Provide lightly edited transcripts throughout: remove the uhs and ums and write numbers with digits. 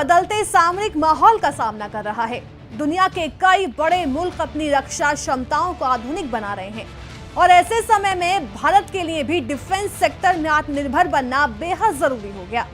बदलते सामरिक माहौल का सामना कर रहा है। दुनिया के कई बड़े मुल्क अपनी रक्षा क्षमताओं को आधुनिक बना रहे हैं और ऐसे समय में भारत के लिए भी डिफेंस सेक्टर में आत्मनिर्भर बनना बेहद जरूरी हो गया।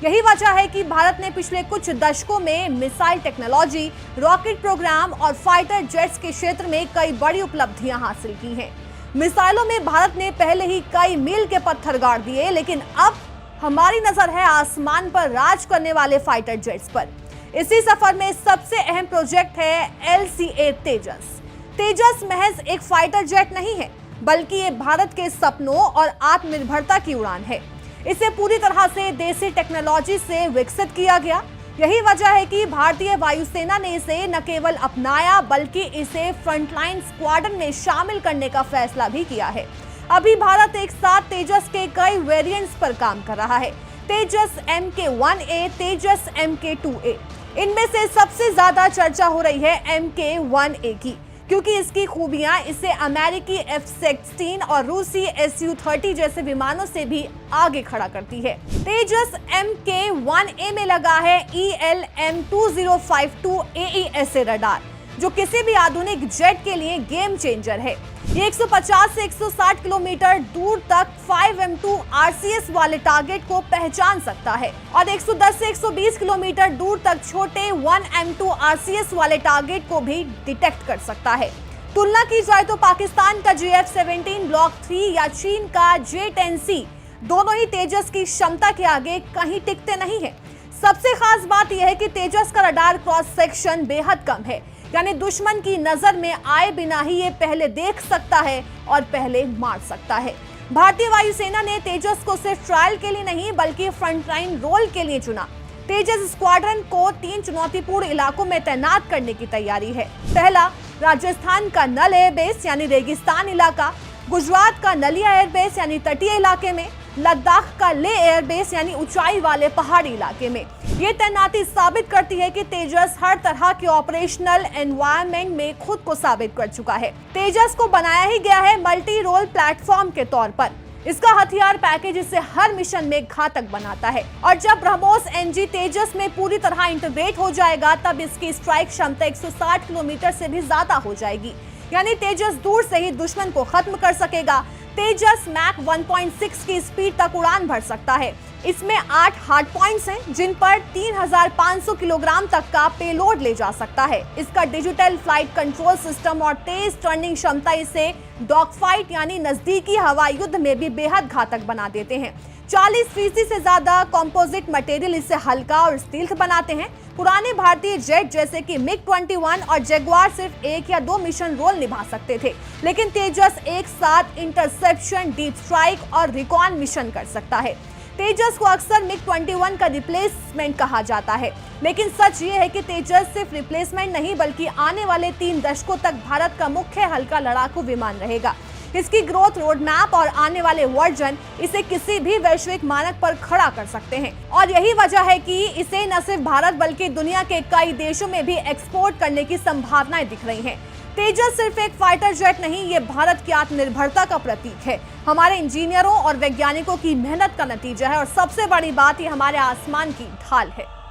यही वजह है कि भारत ने पिछले कुछ दशकों में मिसाइल टेक्नोलॉजी, रॉकेट प्रोग्राम और फाइटर जेट्स के क्षेत्र में कई बड़ी उपलब्धियां हासिल की हैं। मिसाइलों में भारत ने पहले ही कई मील के पत्थर गाड़ दिए, लेकिन अब हमारी नजर है आसमान पर राज करने वाले फाइटर जेट्स पर। इसी सफर में सबसे अहम प्रोजेक्ट है LCA तेजस। तेजस महज एक फाइटर जेट नहीं है, बल्कि ये भारत के सपनों और आत्मनिर्भरता की उड़ान है। इसे पूरी तरह से देसी टेक्नोलॉजी से विकसित किया गया। यही वजह है कि भारतीय वायुसेना ने इसे न केवल अपनाया, बल्कि इसे फ्रंटलाइन स्क्वाड्रन में शामिल करने का फैसला भी किया है। अभी भारत एक साथ तेजस के कई वेरिएंट्स पर काम कर रहा है। तेजस MK-1A, तेजस MK-2A। इनमें से सबसे ज्यादा चर्चा हो रही है MK-1A की, क्योंकि इसकी खूबियां इसे अमेरिकी F-16 और रूसी Su-30 जैसे विमानों से भी आगे खड़ा करती है। तेजस MK-1A में लगा है ELM-2052 AESA रडार, जो किसी भी आधुनिक जेट के लिए गेम चेंजर है। ये 150 से 160 किलोमीटर दूर तक 5M2 RCS वाले टारगेट को पहचान सकता है और 110 से 120 किलोमीटर दूर तक छोटे 1M2 RCS वाले टारगेट को भी डिटेक्ट कर सकता है। तुलना की जाए तो पाकिस्तान का JF-17 ब्लॉक 3 या चीन का J-10C दोनों ही तेजस की क्षमता के आगे कहीं टिकते नहीं है। सबसे खास बात यह है कि तेजस का रडार क्रॉस सेक्शन बेहद कम है, यानी दुश्मन की नजर में आए बिना ही ये पहले देख सकता है और पहले मार सकता है। भारतीय वायुसेना ने तेजस को सिर्फ ट्रायल के लिए नहीं, बल्कि फ्रंटलाइन रोल के लिए चुना। तेजस स्क्वाड्रन को 3 चुनौतीपूर्ण इलाकों में तैनात करने की तैयारी है। पहला, राजस्थान का नल एयरबेस यानी रेगिस्तान इलाका, गुजरात का नलिया एयरबेस यानी तटीय इलाके में, लद्दाख का लेह एयरबेस यानी ऊंचाई वाले पहाड़ी इलाके में। ये तैनाती साबित करती है कि तेजस हर तरह के ऑपरेशनल एनवायरनमेंट में खुद को साबित कर चुका है। तेजस को बनाया ही गया है मल्टी रोल प्लेटफॉर्म के तौर पर। इसका हथियार पैकेज इसे हर मिशन में घातक बनाता है और जब ब्रह्मोस NG तेजस में पूरी तरह इंटीग्रेट हो जाएगा, तब इसकी स्ट्राइक क्षमता 160 किलोमीटर से भी ज्यादा हो जाएगी, यानी तेजस दूर से ही दुश्मन को खत्म कर सकेगा। तेजस मैक 1.6 की स्पीड तक उड़ान भर सकता है। इसमें 8 हार्ड पॉइंट्स हैं, जिन पर 3500 किलोग्राम तक का पेलोड ले जा सकता है। इसका डिजिटल फ्लाइट कंट्रोल सिस्टम और तेज टर्निंग क्षमता इसे डॉग फाइट यानी नजदीकी हवाई युद्ध में भी बेहद घातक बना देते हैं। 40% से ज्यादा कंपोजिट मटेरियल इसे हल्का और स्टील्थ बनाते हैं। पुराने भारतीय जेट जैसे कि MiG-21 और जगुआर सिर्फ 1 या 2 मिशन रोल निभा सकते थे, लेकिन तेजस एक साथ इंटरसेप्शन, डीप स्ट्राइक और रिकॉन मिशन कर सकता है। तेजस को अक्सर MiG-21 का रिप्लेसमेंट कहा जाता है, लेकिन सच ये है कि तेजस सिर्फ रिप्लेसमेंट नहीं, बल्कि आने वाले 3 दशकों तक भारत का मुख्य हल्का लड़ाकू विमान रहेगा। इसकी ग्रोथ रोड मैप और आने वाले वर्जन इसे किसी भी वैश्विक मानक पर खड़ा कर सकते हैं और यही वजह है कि इसे न सिर्फ भारत बल्कि दुनिया के कई देशों में भी एक्सपोर्ट करने की संभावनाएं दिख रही हैं। तेजस सिर्फ एक फाइटर जेट नहीं, ये भारत की आत्मनिर्भरता का प्रतीक है, हमारे इंजीनियरों और वैज्ञानिकों की मेहनत का नतीजा है और सबसे बड़ी बात, ये हमारे आसमान की ढाल है।